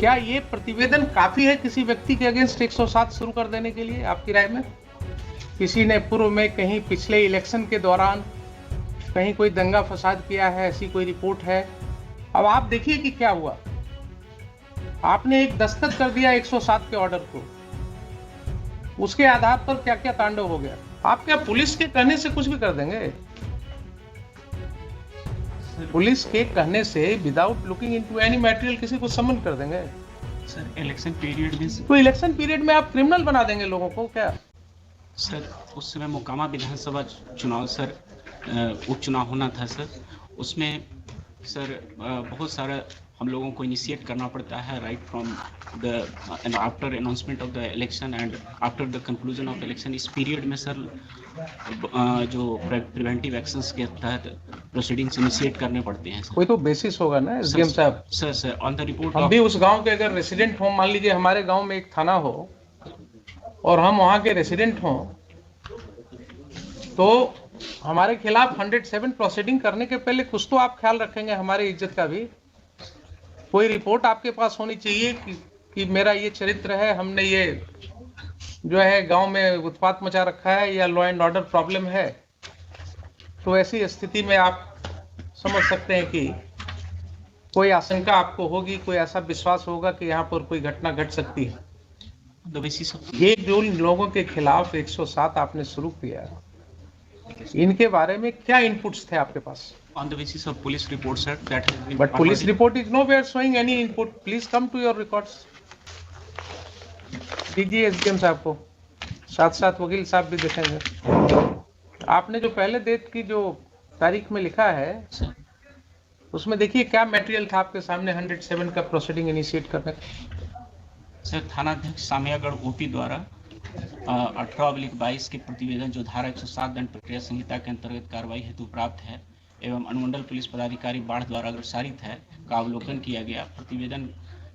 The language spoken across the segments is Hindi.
क्या ये प्रतिवेदन काफी है किसी व्यक्ति के अगेंस्ट 107 शुरू कर देने के लिए आपकी राय में? किसी ने पूर्व में कहीं पिछले इलेक्शन के दौरान कहीं कोई दंगा फसाद किया है, ऐसी कोई रिपोर्ट है? अब आप देखिए कि क्या हुआ। आपने एक दस्तखत कर दिया 107 के ऑर्डर को, उसके आधार पर क्या क्या तांडव हो गया। आप क्या पुलिस के कहने से कुछ भी कर देंगे? पुलिस के कहने से without looking into any material किसी को समन कर देंगे? सर इलेक्शन पीरियड में तो इलेक्शन पीरियड में आप क्रिमिनल बना देंगे लोगों को क्या? सर उस समय मोकामा विधानसभा चुनाव सर उपचुनाव होना था सर। उसमें सर बहुत सारा हम लोगों को इनिशिएट करना पड़ता है right from the after announcement of the election and after the conclusion of election. इस पीरियड में सर जो प्रिवेंटिव एक्शंस के तहत प्रोसीडिंग्स इनिशिएट करने पड़ते हैं सर। कोई तो बेसिस होगा ना एसडीएम साहब। सर ऑन द रिपोर्ट हम भी उस गांव के अगर रेसिडेंट हो, मान लीजिए हमारे गांव में एक थाना हो और हम वहां के रेसिडेंट हों, तो हमारे खिलाफ 107 प्रोसीडिंग करने के पहले कुछ तो आप ख्याल रखेंगे हमारी इज्जत का भी। कोई रिपोर्ट आपके पास होनी चाहिए कि मेरा ये चरित्र है, हमने ये जो है गांव में उत्पात मचा रखा है या लॉ एंड ऑर्डर प्रॉब्लम है। तो ऐसी स्थिति में आप समझ सकते हैं कि कोई आशंका आपको होगी, कोई ऐसा विश्वास होगा कि यहाँ पर कोई घटना घट सकती है। ये जो लोगों के खिलाफ 107 आपने शुरू किया, इनके बारे में क्या इनपुट्स थे आपके पास? On the basis of police reports, sir, that has been. But police report is nowhere showing any input. Please come to your records. दीजिए एसडीएम साहब को, साथ साथ वकील साहब भी देखेंगे। आपने जो पहले डेट की जो तारीख में लिखा है उसमें देखिए क्या मटेरियल था आपके सामने 107 का प्रोसीडिंग इनिशिएट करने का। सर थानाध्यक्ष सामियागढ़ ओपी द्वारा 18/22 के प्रतिवेदन जो धारा 107 दंड प्रक्रिया संहिता के अंतर्गत कार्रवाई हेतु प्राप्त है एवं अनुमंडल पुलिस पदाधिकारी बाढ़ द्वारा अग्रसारित है का अवलोकन किया गया। प्रतिवेदन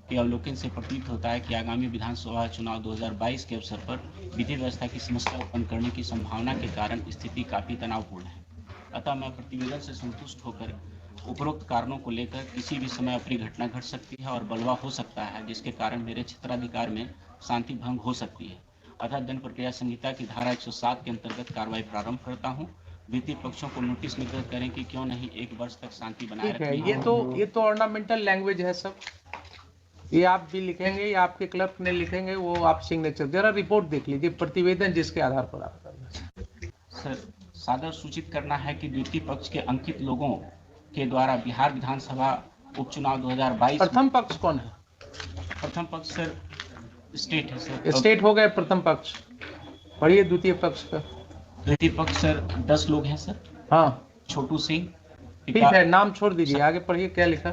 के अवलोकन से प्रतीत होता है कि आगामी विधानसभा चुनाव 2022 के अवसर पर विधि व्यवस्था की समस्या उत्पन्न करने की संभावना के कारण स्थिति काफी तनावपूर्ण है। अतः मैं प्रतिवेदन से संतुष्ट होकर उपरोक्त कारणों को लेकर किसी भी समय अपनी घटना घट सकती है और बलवा हो सकता है, जिसके कारण मेरे क्षेत्राधिकार में शांति भंग हो सकती है। अतः दंड प्रक्रिया संहिता की धारा 107 के अंतर्गत कार्रवाई प्रारंभ करता हूँ। वित्तीय पक्षों को नोटिस निर्गत करें कि क्यों नहीं 1 वर्ष तक शांति बनाए रखें। ये तो ऑर्नामेंटल लैंग्वेज है सब। ये आप भी लिखेंगे या आपके क्लर्क ने लिखेंगे, वो आप सिग्नेचर जरा रिपोर्ट देख लीजिए प्रतिवेदन जिसके आधार पर आप कर रहे हैं। सर सादर सूचित करना है कि द्वितीय पक्ष के अंकित लोगों के द्वारा बिहार विधानसभा उपचुनाव 2022। प्रथम पक्ष कौन है? प्रथम पक्ष सर स्टेट है सर। स्टेट हो गए प्रथम पक्ष, पढ़िए द्वितीय पक्ष का। द्वितीय पक्ष सर 10 लोग हैं सर। हाँ छोटू सिंह। ठीक है, नाम छोड़ दीजिए, आगे पढ़िए क्या लिखा।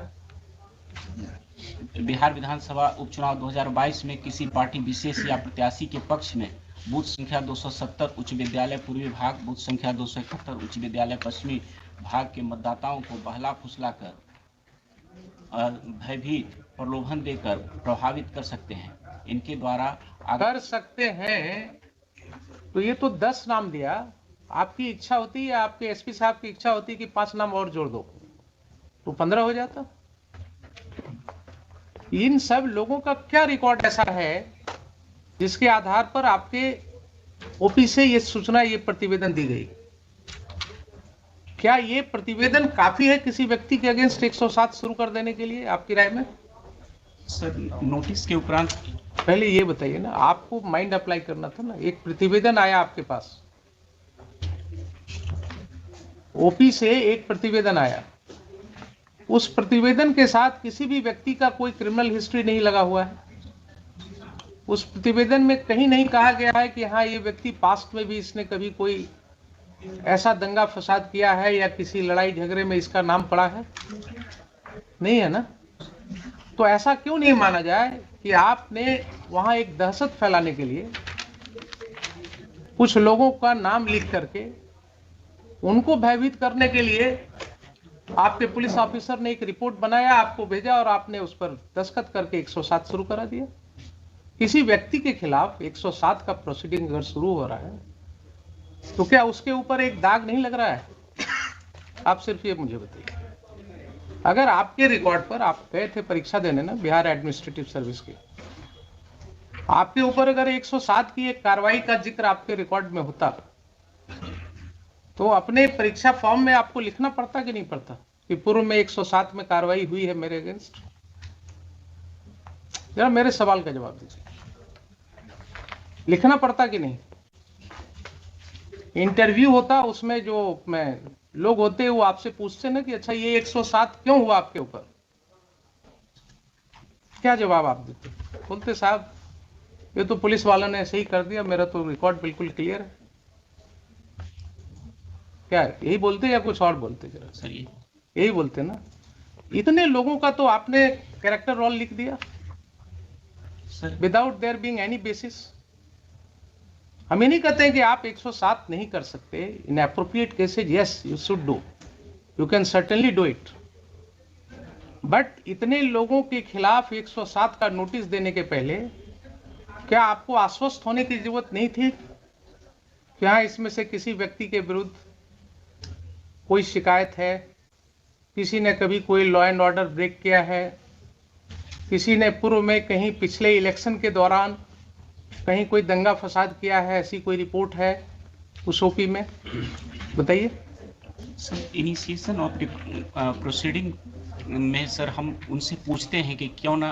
बिहार विधानसभा उपचुनाव 2022 में किसी पार्टी विशेष या प्रत्याशी के पक्ष में बूथ संख्या 270 उच्च विद्यालय पूर्वी भाग, बूथ संख्या 271 उच्च विद्यालय पश्चिमी भाग के मतदाताओं को बहला फुसलाकर भयभीत प्रलोभन देकर प्रभावित कर सकते हैं। इनके द्वारा कर सकते हैं, तो ये तो 10 नाम दिया। आपकी इच्छा होती है, आपके एसपी साहब की इच्छा होती है कि 5 नाम और जोड़ दो तो 15 हो जाता। इन सब लोगों का क्या रिकॉर्ड ऐसा है जिसके आधार पर आपके ओपी से ये सूचना, ये प्रतिवेदन दी गई? क्या ये प्रतिवेदन काफी है किसी व्यक्ति के अगेंस्ट 107 शुरू कर देने के लिए आपकी राय में? सर नोटिस के उपरांत पहले ये बताइए ना, आपको माइंड अप्लाई करना था ना। एक प्रतिवेदन आया आपके पास, ओपी से एक प्रतिवेदन आया, उस प्रतिवेदन के साथ किसी भी व्यक्ति का कोई क्रिमिनल हिस्ट्री नहीं लगा हुआ है। उस प्रतिवेदन में कहीं नहीं कहा गया है कि हाँ ये व्यक्ति पास्ट में भी इसने कभी कोई ऐसा दंगा फसाद किया है या किसी लड़ाई झगड़े में इसका नाम पड़ा है, नहीं है ना। तो ऐसा क्यों नहीं माना जाए कि आपने वहां एक दहशत फैलाने के लिए कुछ लोगों का नाम लिख करके उनको भयभीत करने के लिए आपके पुलिस ऑफिसर ने एक रिपोर्ट बनाया, आपको भेजा और आपने उस पर दस्तखत करके 107 शुरू करा दिया। किसी व्यक्ति के खिलाफ 107 का प्रोसीडिंग अगर शुरू हो रहा है तो क्या उसके ऊपर एक दाग नहीं लग रहा है? आप सिर्फ ये मुझे बताइए। अगर आपके रिकॉर्ड पर, आप गए थे परीक्षा देने ना बिहार एडमिनिस्ट्रेटिव सर्विस की, आपके ऊपर अगर 107 की एक कार्रवाई का जिक्र आपके रिकॉर्ड में होता तो अपने परीक्षा फॉर्म में आपको लिखना पड़ता कि नहीं पड़ता कि पूर्व में 107 में कार्रवाई हुई है मेरे अगेंस्ट? जरा मेरे सवाल का जवाब दीजिए, लिखना पड़ता कि नहीं? इंटरव्यू होता, उसमें जो लोग होते हैं वो आपसे पूछते ना कि अच्छा ये 107 क्यों हुआ आपके ऊपर, क्या जवाब आप देते? बोलते साहब ये तो पुलिस वालों ने ऐसे ही कर दिया, मेरा तो रिकॉर्ड बिल्कुल क्लियर है। क्या यही बोलते या कुछ और बोलते? जरा सर यही बोलते ना। इतने लोगों का तो आपने कैरेक्टर रोल लिख दिया sir without their being any basis. हम ये नहीं कहते हैं कि आप 107 नहीं कर सकते। इन appropriate cases yes you should do, you can certainly do it, but इतने लोगों के खिलाफ 107 का नोटिस देने के पहले क्या आपको आश्वस्त होने की जरूरत नहीं थी? क्या इसमें से किसी व्यक्ति के विरुद्ध कोई शिकायत है, किसी ने कभी कोई लॉ एंड ऑर्डर ब्रेक किया है, किसी ने पूर्व में कहीं पिछले इलेक्शन के दौरान कहीं कोई दंगा फसाद किया है, ऐसी कोई रिपोर्ट है उस ओपी में? बताइए सर। इनिशिएशन ऑफ प्रोसीडिंग में सर हम उनसे पूछते हैं कि क्यों ना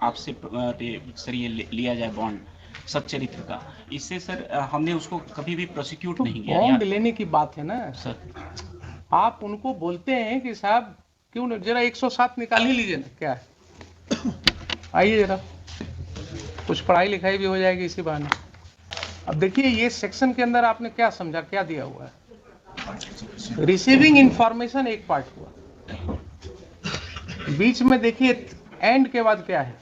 आपसे सर ये लिया जाए बॉन्ड सच्चरित्र का। इससे सर हमने उसको कभी भी प्रोसिक्यूट तो नहीं किया। बॉन्ड लेने की बात है ना सर, आप उनको बोलते हैं कि साहब क्यों न जरा 107 निकाल ही लीजिए ना, क्या है, आइए जरा, कुछ पढ़ाई लिखाई भी हो जाएगी इसी बहाने। अब देखिए ये सेक्शन के अंदर आपने क्या समझा, क्या दिया हुआ है? रिसीविंग इंफॉर्मेशन एक पार्ट हुआ, बीच में देखिए एंड के बाद क्या है?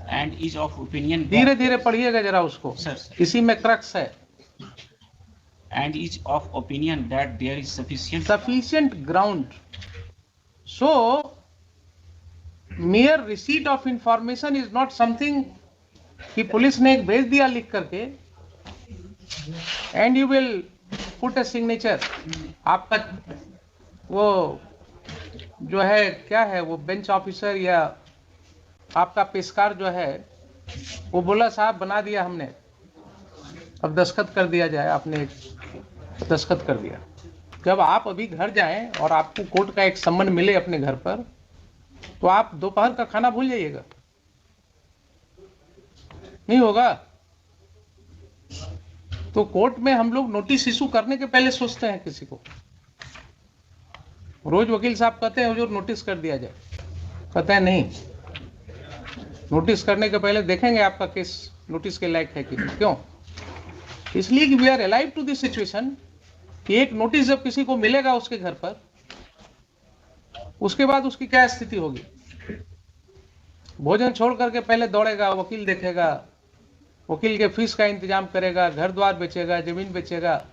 And is of opinion. धीरे धीरे पढ़िएगा जरा उसको, सर इसी में क्रक्स है। And is of opinion that there is sufficient ground, so mere receipt of information is not something कि पुलिस ने एक भेज दिया लिख करके and you will put a signature। आपका वो जो है क्या है, वो बेंच ऑफिसर या आपका पेशकार जो है वो बोला साहब बना दिया हमने, अब दस्तखत कर दिया जाए, आपने दस्तखत कर दिया। जब आप अभी घर जाएं और आपको कोर्ट का एक सम्मन मिले अपने घर पर, तो आप दोपहर का खाना भूल जाइएगा, नहीं होगा? तो कोर्ट में हम लोग नोटिस इशू करने के पहले सोचते हैं किसी को। रोज वकील साहब कहते हैं हुजूर नोटिस कर दिया जाए, कहते हैं नहीं, नोटिस करने के पहले देखेंगे आपका केस नोटिस के लायक है कि नहीं। क्यों? इसलिए कि we are alive to this situation कि एक नोटिस जब किसी को मिलेगा उसके घर पर, उसके बाद उसकी क्या स्थिति होगी? भोजन छोड़ करके पहले दौड़ेगा, वकील देखेगा, वकील के फीस का इंतजाम करेगा, घर द्वार बेचेगा, जमीन बेचेगा।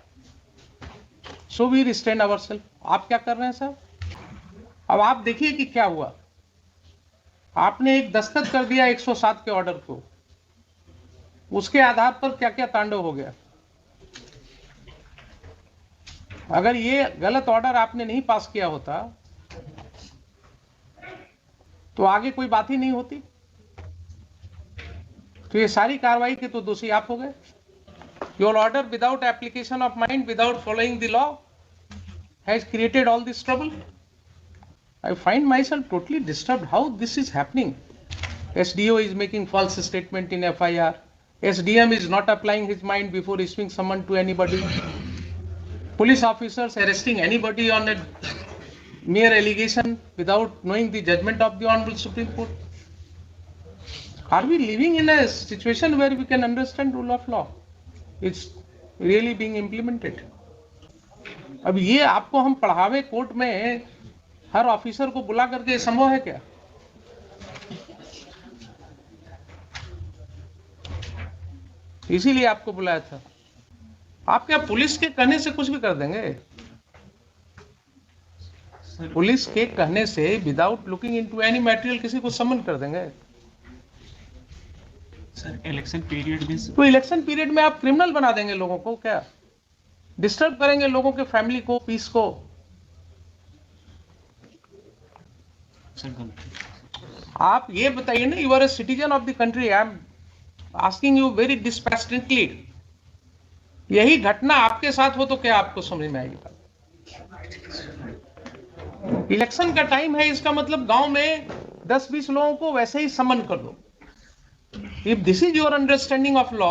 So we restrain ourself. आप क्या कर रहे हैं साहब? अब आप देखिए कि क्या हुआ। आपने एक दस्तखत कर दिया 107 के ऑर्डर को, उसके आधार पर क्या क्या तांडव हो गया। अगर ये गलत ऑर्डर आपने नहीं पास किया होता तो आगे कोई बात ही नहीं होती। तो ये सारी कार्रवाई के तो दोषी आप हो गए। Your order without application of mind, without following the law has created all this trouble. I find myself totally disturbed how this is happening. SDO is making false statement in FIR. SDM is not applying his mind before issuing summon to anybody. Police officers arresting anybody on a mere allegation without knowing the judgment of the Honorable Supreme Court. Are we living in a situation where we can understand rule of law? It's really being implemented. अब ये आपको हम पढ़ावे कोर्ट में हर ऑफिसर को बुला करके संभव है क्या? इसीलिए आपको बुलाया था। आप क्या पुलिस के कहने से कुछ भी कर देंगे? पुलिस के कहने से without looking into any material किसी को समन कर देंगे? सर इलेक्शन पीरियड में तो इलेक्शन पीरियड में आप क्रिमिनल बना देंगे लोगों को, क्या डिस्टर्ब करेंगे लोगों के फैमिली को, पीस को। सर गलती। आप ये बताइए ना, you are a citizen of the country, I am asking you very dispassionately, यही घटना आपके साथ हो तो क्या आपको समझ में आएगी? इलेक्शन का टाइम है, इसका मतलब गांव में 10-20 लोगों को वैसे ही समन कर दो। If this is your understanding of law,